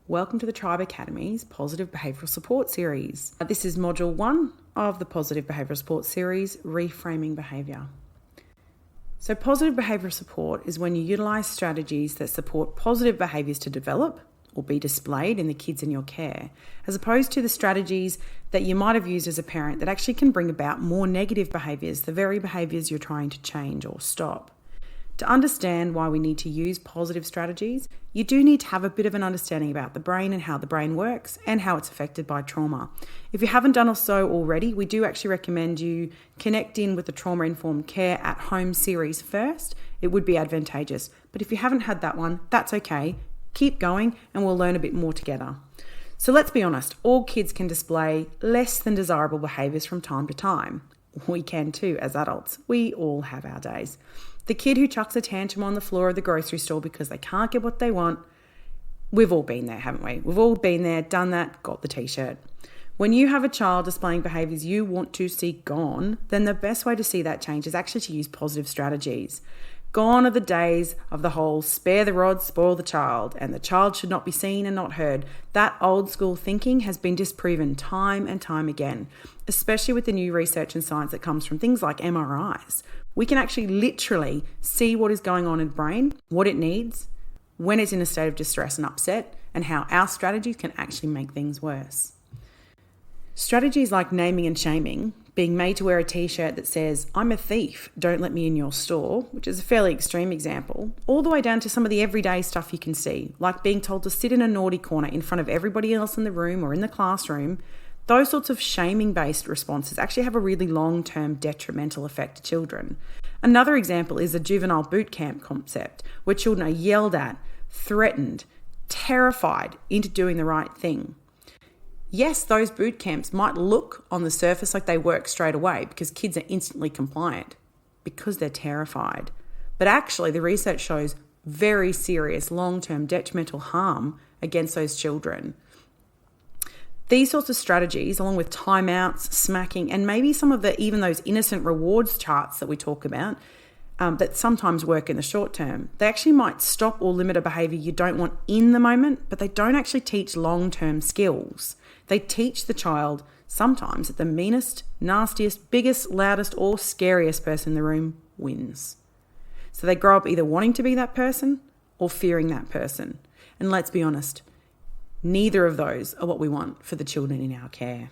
Welcome to the Tribe Academy's Positive Behavioural Support series. This is Module 1 of the Positive Behavioural Support series, Reframing Behaviour. So positive behavioural support is when you utilise strategies that support positive behaviours to develop or be displayed in the kids in your care, as opposed to the strategies that you might have used as a parent that actually can bring about more negative behaviours, the very behaviours you're trying to change or stop. To understand why we need to use positive strategies, you do need to have a bit of an understanding about the brain and how the brain works and how it's affected by trauma. If you haven't done so already, we do actually recommend you connect in with the Trauma-Informed Care at Home series first. It would be advantageous. But if you haven't had that one, that's okay. Keep going and we'll learn a bit more together. So let's be honest, all kids can display less than desirable behaviours from time to time. We can too as adults. We all have our days. The kid who chucks a tantrum on the floor of the grocery store because they can't get what they want. We've all been there, haven't we? We've all been there, done that, got the t-shirt. When you have a child displaying behaviours you want to see gone, then the best way to see that change is actually to use positive strategies. Gone are the days of the whole spare the rod, spoil the child, and the child should not be seen and not heard. That old school thinking has been disproven time and time again, especially with the new research and science that comes from things like MRIs. We can actually literally see what is going on in the brain, what it needs, when it's in a state of distress and upset, and how our strategies can actually make things worse. Strategies like naming and shaming, being made to wear a t-shirt that says, "I'm a thief, don't let me in your store," which is a fairly extreme example, all the way down to some of the everyday stuff you can see, like being told to sit in a naughty corner in front of everybody else in the room or in the classroom. Those sorts of shaming-based responses actually have a really long-term detrimental effect to children. Another example is a juvenile boot camp concept, where children are yelled at, threatened, terrified into doing the right thing. Yes, those boot camps might look on the surface like they work straight away because kids are instantly compliant because they're terrified. But actually, the research shows very serious long-term detrimental harm against those children. These sorts of strategies, along with timeouts, smacking, and maybe some of even those innocent rewards charts that we talk about, that sometimes work in the short term, they actually might stop or limit a behaviour you don't want in the moment, but they don't actually teach long-term skills. They teach the child sometimes that the meanest, nastiest, biggest, loudest, or scariest person in the room wins. So they grow up either wanting to be that person or fearing that person. And let's be honest, neither of those are what we want for the children in our care.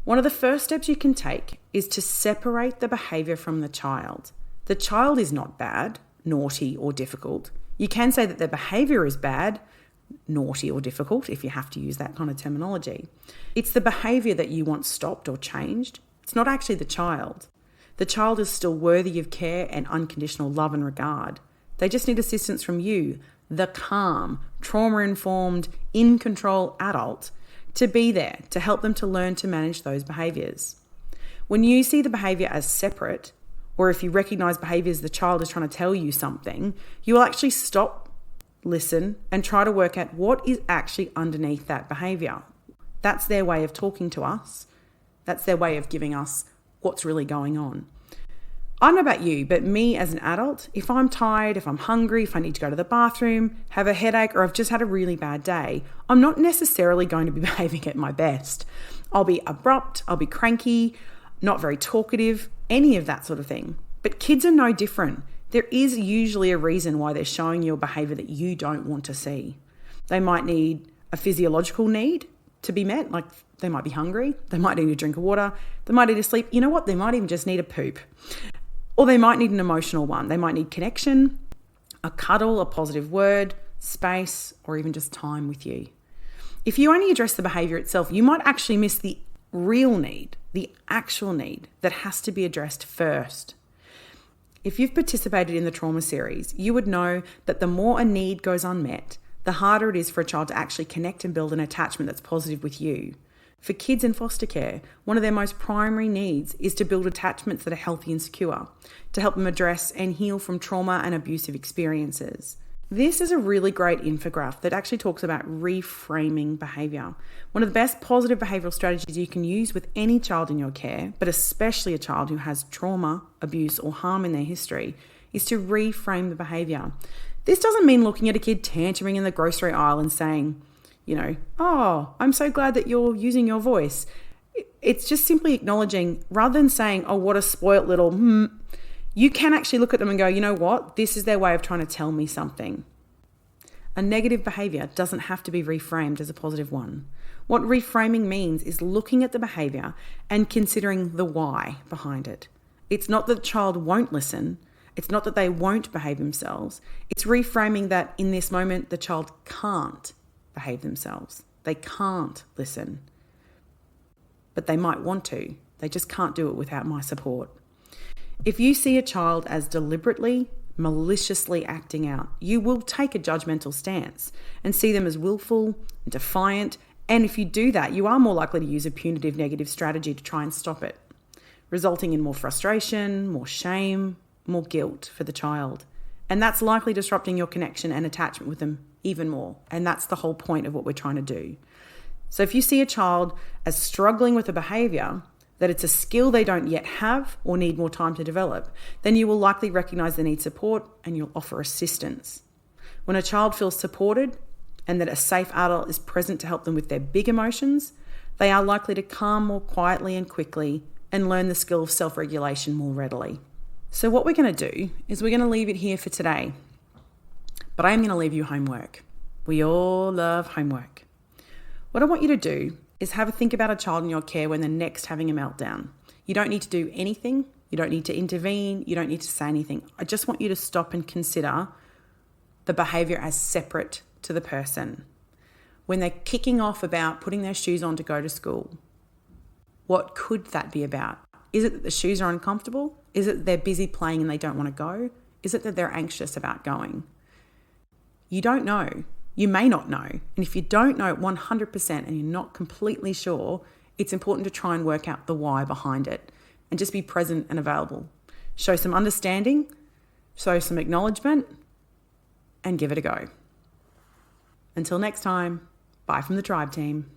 One of the first steps you can take is to separate the behaviour from the child. The child is not bad, naughty, or difficult. You can say that their behaviour is bad, naughty, or difficult, if you have to use that kind of terminology. It's the behaviour that you want stopped or changed. It's not actually the child. The child is still worthy of care and unconditional love and regard. They just need assistance from you, the calm, trauma-informed, in-control adult, to be there to help them to learn to manage those behaviours. When you see the behaviour as separate, or if you recognise behaviours the child is trying to tell you something, you will actually stop, listen, and try to work out what is actually underneath that behaviour. That's their way of talking to us. That's their way of giving us what's really going on. I don't know about you, but me as an adult, if I'm tired, if I'm hungry, if I need to go to the bathroom, have a headache, or I've just had a really bad day, I'm not necessarily going to be behaving at my best. I'll be abrupt, I'll be cranky, not very talkative, any of that sort of thing. But kids are no different. There is usually a reason why they're showing you a behaviour that you don't want to see. They might need a physiological need to be met, like they might be hungry, they might need a drink of water, they might need to sleep. You know what? They might even just need a poop. Or they might need an emotional one. They might need connection, a cuddle, a positive word, space, or even just time with you. If you only address the behaviour itself, you might actually miss the real need, the actual need that has to be addressed first. If you've participated in the trauma series, you would know that the more a need goes unmet, the harder it is for a child to actually connect and build an attachment that's positive with you. For kids in foster care, one of their most primary needs is to build attachments that are healthy and secure, to help them address and heal from trauma and abusive experiences. This is a really great infographic that actually talks about reframing behaviour. One of the best positive behavioural strategies you can use with any child in your care, but especially a child who has trauma, abuse, or harm in their history, is to reframe the behaviour. This doesn't mean looking at a kid tantruming in the grocery aisle and saying, Oh, I'm so glad that you're using your voice. It's just simply acknowledging, rather than saying, oh, what a spoilt little, you can actually look at them and go, you know what? This is their way of trying to tell me something. A negative behavior doesn't have to be reframed as a positive one. What reframing means is looking at the behavior and considering the why behind it. It's not that the child won't listen. It's not that they won't behave themselves. It's reframing that in this moment, the child can't behave themselves. They can't listen. But they might want to. They just can't do it without my support. If you see a child as deliberately, maliciously acting out, you will take a judgmental stance and see them as willful, defiant, and if you do that, you are more likely to use a punitive negative strategy to try and stop it, resulting in more frustration, more shame, more guilt for the child. And that's likely disrupting your connection and attachment with them even more. And that's the whole point of what we're trying to do. So if you see a child as struggling with a behavior, that it's a skill they don't yet have or need more time to develop, then you will likely recognize they need support and you'll offer assistance. When a child feels supported and that a safe adult is present to help them with their big emotions, they are likely to calm more quietly and quickly and learn the skill of self-regulation more readily. So what we're going to do is we're going to leave it here for today. But I am going to leave you homework. We all love homework. What I want you to do is have a think about a child in your care when they're next having a meltdown. You don't need to do anything. You don't need to intervene. You don't need to say anything. I just want you to stop and consider the behavior as separate to the person. When they're kicking off about putting their shoes on to go to school, what could that be about? Is it that the shoes are uncomfortable? Is it that they're busy playing and they don't want to go? Is it that they're anxious about going? You don't know. You may not know. And if you don't know 100% and you're not completely sure, it's important to try and work out the why behind it and just be present and available. Show some understanding, show some acknowledgement, and give it a go. Until next time, bye from the Tribe team.